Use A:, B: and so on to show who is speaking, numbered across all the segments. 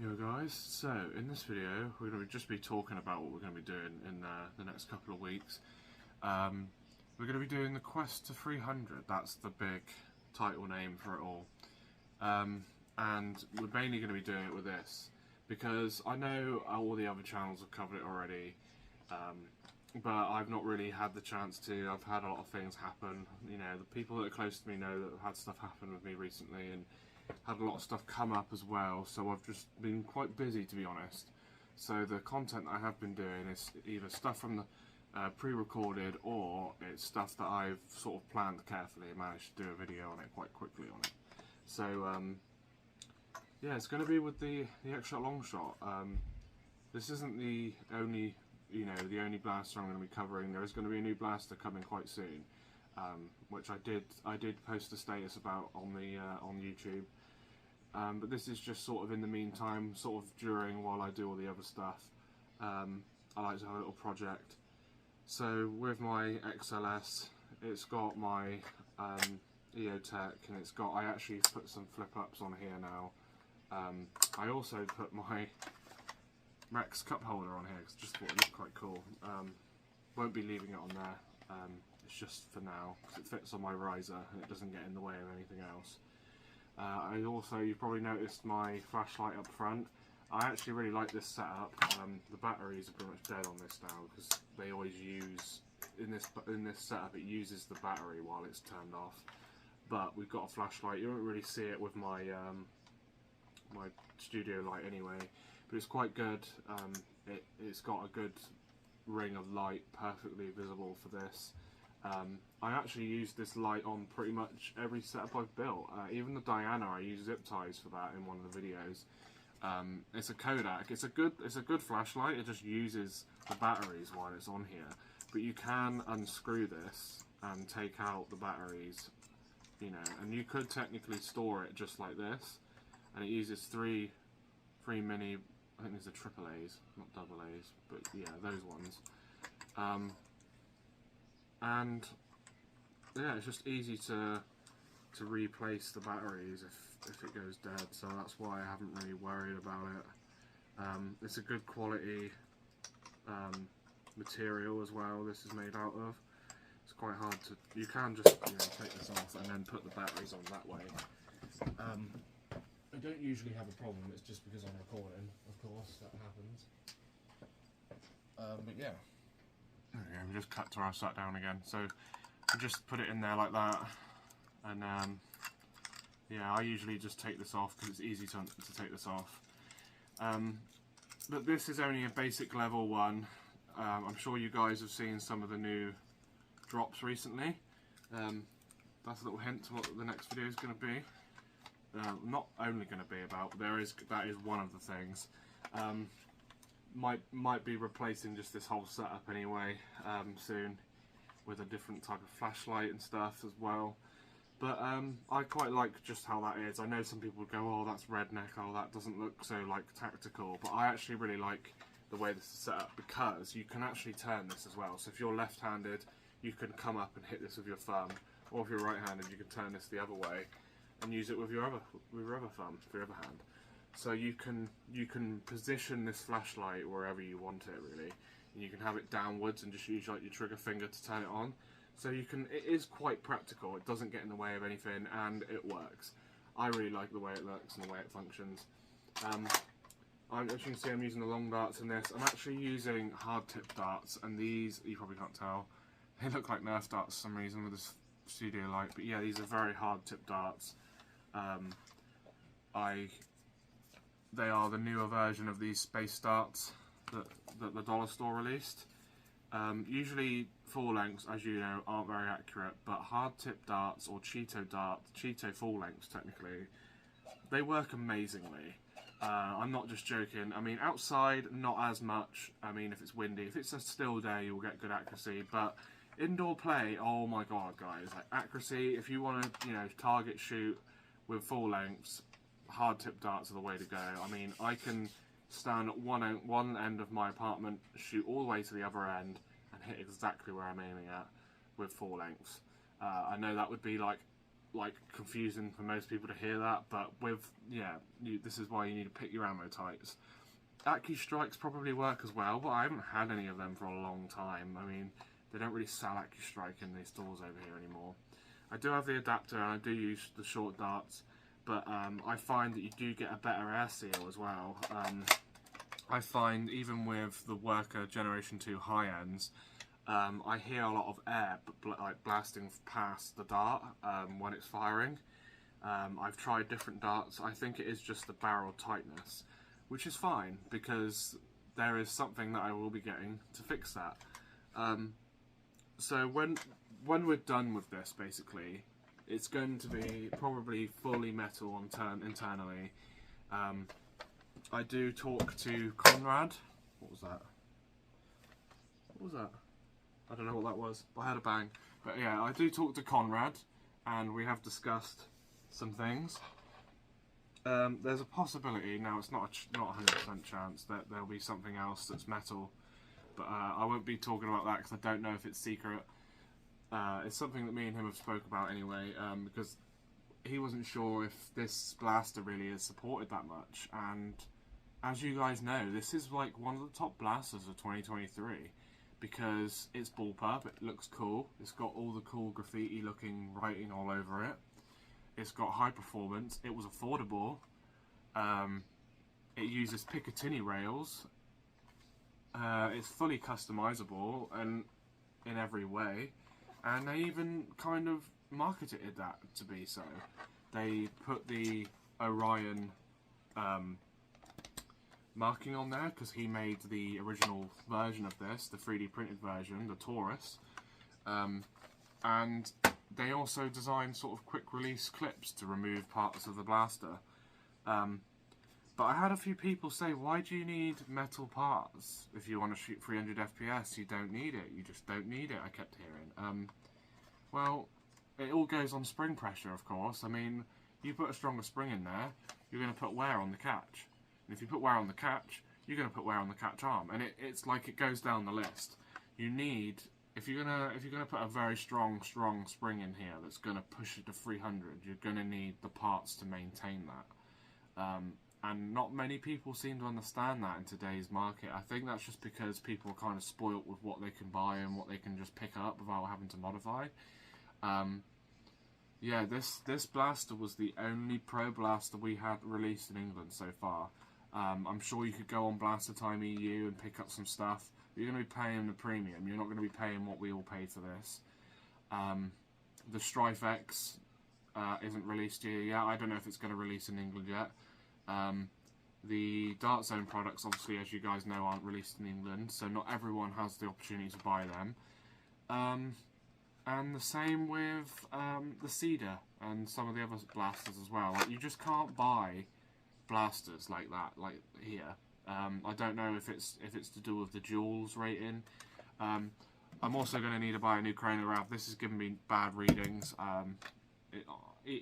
A: Yo guys, so in this video we're going to just be talking about what we're going to be doing in the next couple of weeks. We're going to be doing the Quest to 300, that's the big title name for it all. And we're mainly going to be doing it with this, because I know all the other channels have covered it already, but I've not really had the chance to. I've had a lot of things happen, you know, the people that are close to me know that have had stuff happen with me recently, and had a lot of stuff come up as well, so I've just been quite busy, to be honest. So the content I have been doing is either stuff from the pre-recorded, or it's stuff that I've sort of planned carefully and managed to do a video on it quite quickly on it. So yeah, it's going to be with the X-Shot Longshot. This isn't the only, the only blaster I'm going to be covering. There is going to be a new blaster coming quite soon, which I did post a status about on the on YouTube. But this is just sort of in the meantime, sort of during while I do all the other stuff. I like to have a little project. So with my XLS, it's got my EOTech, and I actually put some flip ups on here now. I also put my Rex cup holder on here because I just thought it looked quite cool. Won't be leaving it on there. It's just for now because it fits on my riser and it doesn't get in the way of anything else. You've probably noticed my flashlight up front. I actually really like this setup. The batteries are pretty much dead on this now because they always use, in this setup, it uses the battery while it's turned off. But we've got a flashlight. You don't really see it with my my studio light anyway, but it's quite good. It's got a good ring of light, perfectly visible for this. I actually use this light on pretty much every setup I've built. Even the Diana, I use zip ties for that in one of the videos. It's a Kodak. It's a good flashlight. It just uses the batteries while it's on here. But you can unscrew this and take out the batteries, and you could technically store it just like this. And it uses three mini. I think these are AAA's, not double A's, but yeah, those ones. And yeah, it's just easy to replace the batteries if it goes dead, so that's why I haven't really worried about it. It's a good quality material as well. This is made out of. It's quite hard to. You can just take this off and then put the batteries on that way. I don't usually have a problem. It's just because I'm recording, of course, that happens. But yeah. There we go, we just cut to our sat down again. So we just put it in there like that, and yeah, I usually just take this off because it's easy to take this off. But this is only a basic level 1. I'm sure you guys have seen some of the new drops recently. That's a little hint to what the next video is going to be. Not only going to be about, but that is one of the things. Might be replacing just this whole setup anyway soon, with a different type of flashlight and stuff as well. But I quite like just how that is. I know some people would go, oh, that's redneck, oh, that doesn't look so like tactical, but I actually really like the way this is set up because you can actually turn this as well. So if you're left-handed, you can come up and hit this with your thumb, or if you're right-handed, you can turn this the other way and use it with your other thumb, with your other hand. So you can position this flashlight wherever you want it, really. And you can have it downwards and just use like your trigger finger to turn it on. So it is quite practical. It doesn't get in the way of anything, and it works. I really like the way it looks and the way it functions. As you can see, I'm using the long darts in this. I'm actually using hard tip darts, and these, you probably can't tell, they look like Nerf darts for some reason with this studio light. But yeah, these are very hard tip darts. They are the newer version of these space darts that the dollar store released. Usually full lengths, as you know, aren't very accurate, but hard tip darts, or Cheeto full lengths technically, they work amazingly. I'm not just joking. I mean, outside, not as much. I mean, if it's windy, if it's a still day, you'll get good accuracy, but indoor play, oh my god, guys, like accuracy, if you want to, target shoot with full lengths, hard tip darts are the way to go. I mean, I can stand at one end of my apartment, shoot all the way to the other end, and hit exactly where I'm aiming at with full lengths. I know that would be like like confusing for most people to hear that, but with this is why you need to pick your ammo types. AccuStrikes probably work as well, but I haven't had any of them for a long time. I mean, they don't really sell AccuStrike in these stores over here anymore. I do have the adapter and I do use the short darts, but I find that you do get a better air seal as well. I find even with the Worker Generation 2 high ends, I hear a lot of air like blasting past the dart when it's firing. I've tried different darts. I think it is just the barrel tightness, which is fine because there is something that I will be getting to fix that. So when we're done with this, basically, it's going to be probably fully metal internally. I do talk to Conrad. What was that? What was that? I don't know what that was, but I had a bang. But yeah, I do talk to Conrad, and we have discussed some things. There's a possibility, now it's not a 100% chance, that there'll be something else that's metal. But I won't be talking about that because I don't know if it's secret. It's something that me and him have spoke about anyway, because he wasn't sure if this blaster really is supported that much. And as you guys know, this is like one of the top blasters of 2023 because it's bullpup, it looks cool, it's got all the cool graffiti looking writing all over it, it's got high performance, it was affordable, it uses Picatinny rails, it's fully customizable and in every way, and they even kind of marketed that to be so. They put the Orion marking on there because he made the original version of this, the 3D printed version, the Taurus, and they also designed sort of quick release clips to remove parts of the blaster. But I had a few people say, why do you need metal parts if you want to shoot 300 FPS? You don't need it, you just don't need it, I kept hearing. Well, it all goes on spring pressure, of course. I mean, you put a stronger spring in there, you're going to put wear on the catch. And if you put wear on the catch, you're going to put wear on the catch arm. And it's like it goes down the list. You need, if you're gonna put a very strong spring in here that's going to push it to 300, you're going to need the parts to maintain that. And not many people seem to understand that in today's market. I think that's just because people are kind of spoilt with what they can buy and what they can just pick up without having to modify. Yeah, this blaster was the only pro blaster we had released in England so far. I'm sure you could go on Blaster Time EU and pick up some stuff, but you're going to be paying the premium. You're not going to be paying what we all paid for this. The Strife X isn't released here yet. I don't know if it's going to release in England yet. The Dart Zone products, obviously, as you guys know, aren't released in England, so not everyone has the opportunity to buy them. And the same with the Cedar and some of the other blasters as well. Like, you just can't buy blasters like that, like here. I don't know if it's to do with the Joules rating. I'm also going to need to buy a new chronograph. This is giving me bad readings.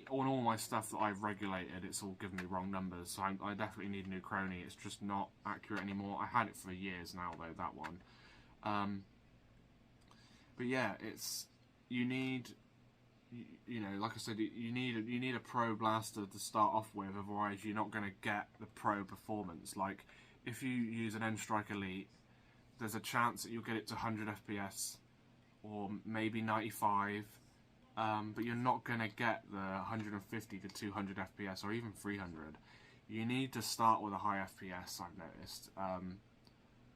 A: On all my stuff that I've regulated, it's all giving me wrong numbers, so I definitely need a new chronie. It's just not accurate anymore. I had it for years now, though, that one. But yeah, you need, you know, like I said, you need a pro blaster to start off with, otherwise you're not going to get the pro performance. Like, if you use an N-Strike Elite, there's a chance that you'll get it to 100 FPS, or maybe 95, but you're not going to get the 150 to 200 FPS, or even 300. You need to start with a high FPS, I've noticed.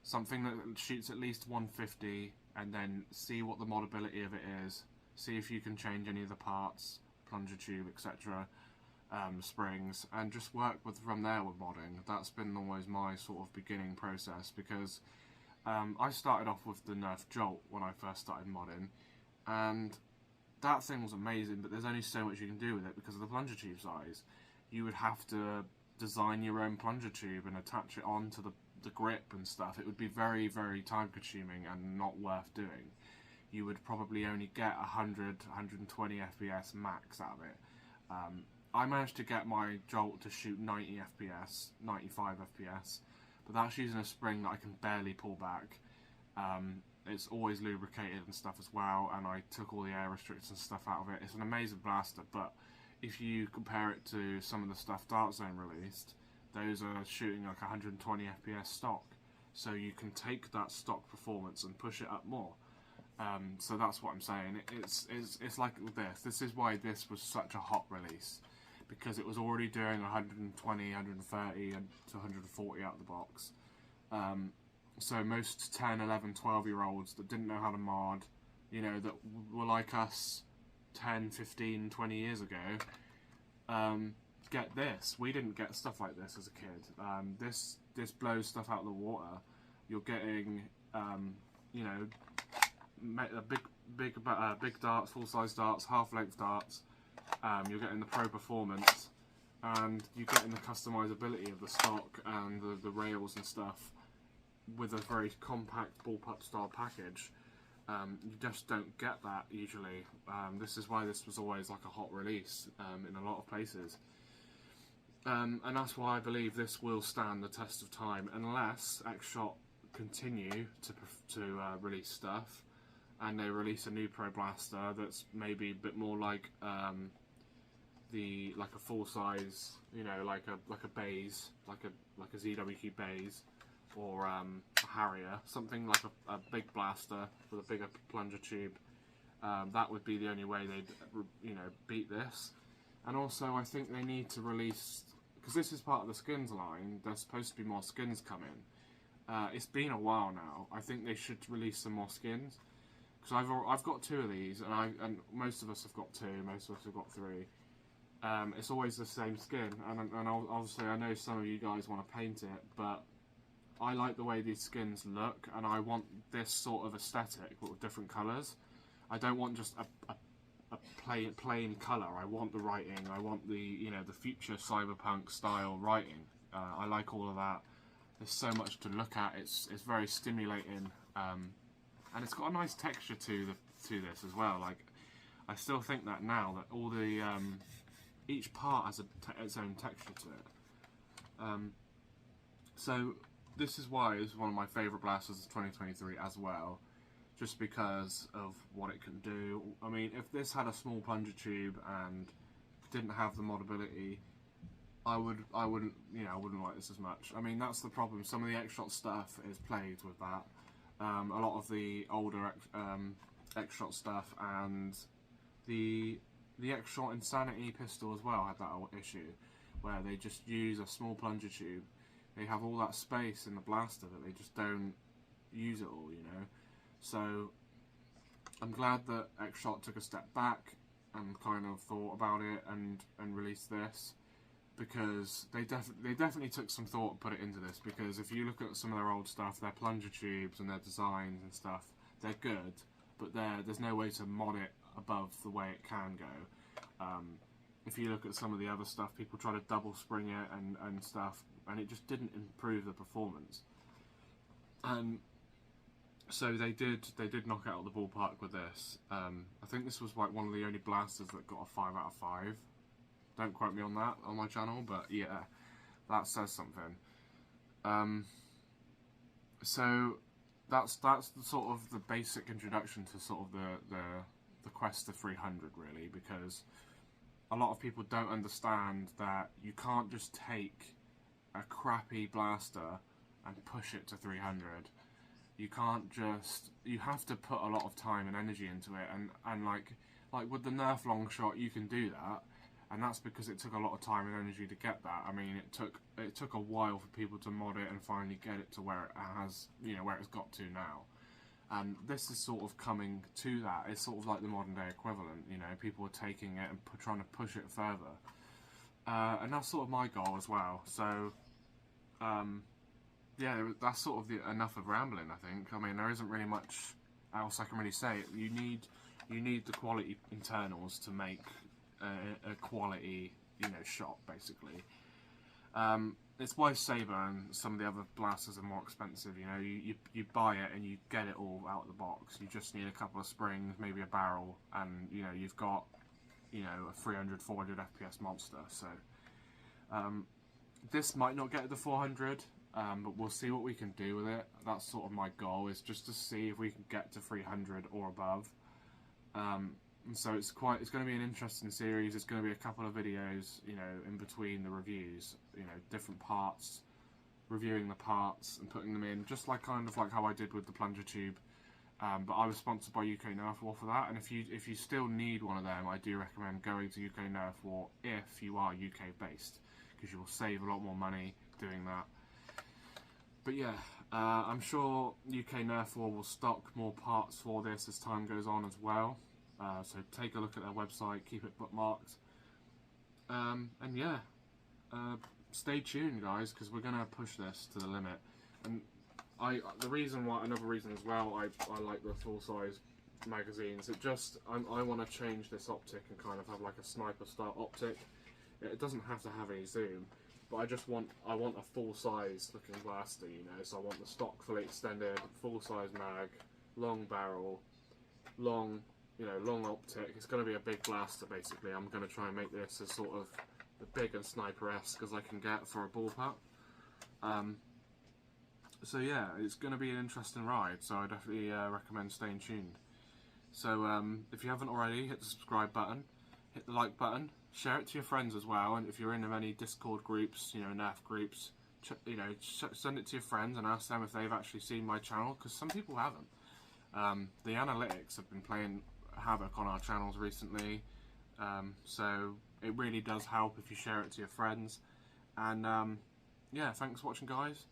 A: Something that shoots at least 150, and then see what the modability of it is. See if you can change any of the parts, plunger tube, etc., springs, and just work from there with modding. That's been always my sort of beginning process, because I started off with the Nerf Jolt when I first started modding, and that thing was amazing, but there's only so much you can do with it because of the plunger tube size. You would have to design your own plunger tube and attach it onto the grip and stuff. It would be very, very time consuming and not worth doing. You would probably only get 100, 120 FPS max out of it. I managed to get my Jolt to shoot 90 FPS, 95 FPS, but that's using a spring that I can barely pull back. It's always lubricated and stuff as well, and I took all the air restrictors and stuff out of it. It's an amazing blaster, but if you compare it to some of the stuff Dark Zone released, those are shooting like 120 FPS stock. So you can take that stock performance and push it up more. So that's what I'm saying. It's like this. This is why this was such a hot release, because it was already doing 120, 130 and to 140 out of the box. So most 10, 11, 12-year-olds that didn't know how to mod, you know, that were like us 10, 15, 20 years ago, get this. We didn't get stuff like this as a kid. This blows stuff out of the water. You're getting, you know, big darts, full-size darts, half-length darts. You're getting the pro performance, and you're getting the customizability of the stock and the rails and stuff with a very compact bullpup style package. You just don't get that usually. This is why this was always like a hot release in a lot of places. And that's why I believe this will stand the test of time, unless Xshot continue to release stuff, and they release a new Pro Blaster that's maybe a bit more like a full size, you know, like a Baze, like a ZWQ Baze, or a Harrier, something like a big blaster with a bigger plunger tube. That would be the only way they'd, you know, beat this. And also, I think they need to release, because this is part of the skins line. There's supposed to be more skins coming. It's been a while now. I think they should release some more skins, because I've got 2 of these, and most of us have got 2. Most of us have got 3. It's always the same skin, and obviously I know some of you guys want to paint it, but I like the way these skins look, and I want this sort of aesthetic with different colours. I don't want just a plain colour. I want the writing. I want the, you know, the future cyberpunk style writing. I like all of that. There's so much to look at. It's very stimulating, and it's got a nice texture to this as well. Like, I still think that now that all the each part has its own texture to it. So this is why it's one of my favourite blasters of 2023 as well, just because of what it can do. I mean, if this had a small plunger tube and didn't have the modability, I wouldn't like this as much. I mean, that's the problem. Some of the Xshot stuff is plagued with that. A lot of the older Xshot stuff, and the Xshot Insanity pistol as well had that issue, where they just use a small plunger tube. They have all that space in the blaster that they just don't use it all, you know. So I'm glad that Xshot took a step back and kind of thought about it and released this, because they definitely took some thought and put it into this. Because if you look at some of their old stuff, their plunger tubes and their designs and stuff, they're good, but there's no way to mod it above the way it can go. If you look at some of the other stuff, people try to double spring it and stuff, and it just didn't improve the performance. And so they did knock it out of the ballpark with this. I think this was like one of the only blasters that got a 5 out of 5. Don't quote me on that on my channel, but yeah, that says something. So that's the sort of the basic introduction to sort of the quest to 300, really, because a lot of people don't understand that you can't just take a crappy blaster and push it to 300. You can't just, you have to put a lot of time and energy into it, and like with the Nerf long shot, you can do that, and that's because it took a lot of time and energy to get that. I mean, it took a while for people to mod it and finally get it to where it has, you know, where it's got to now. And this is sort of coming to that. It's sort of like the modern day equivalent, you know. People are taking it and trying to push it further, and that's sort of my goal as well. So yeah, that's sort of enough of rambling, I think. I mean, there isn't really much else I can really say. You need the quality internals to make a quality, you know, shot, basically. It's why Saber and some of the other blasters are more expensive. You know, you buy it and you get it all out of the box. You just need a couple of springs, maybe a barrel, and you know you've got, you know, a 300, 400 FPS monster. So this might not get the 400, but we'll see what we can do with it. That's sort of my goal, is just to see if we can get to 300 or above. And so it's going to be an interesting series. It's going to be a couple of videos, you know, in between the reviews, you know, different parts, reviewing the parts and putting them in, just like kind of like how I did with the plunger tube. But I was sponsored by UK Nerf War for that, and if you still need one of them, I do recommend going to UK Nerf War if you are UK based, because you will save a lot more money doing that. But yeah, I'm sure UK Nerf War will stock more parts for this as time goes on as well. So take a look at their website, keep it bookmarked, and yeah, stay tuned, guys, because we're gonna push this to the limit. And another reason as well, I like the full size magazines. I want to change this optic and kind of have like a sniper style optic. It doesn't have to have any zoom, but I want a full size looking blaster, you know. So I want the stock fully extended, full size mag, long barrel, long optic. It's going to be a big blaster basically. I'm going to try and make this as sort of the big and sniper-esque as I can get for a bullpup. So yeah, it's going to be an interesting ride, so I definitely recommend staying tuned. So if you haven't already, hit the subscribe button, hit the like button, share it to your friends as well, and if you're in any Discord groups, you know, Nerf groups, send it to your friends and ask them if they've actually seen my channel, because some people haven't. The analytics have been playing havoc on our channels recently, so it really does help if you share it to your friends. And yeah, thanks for watching, guys.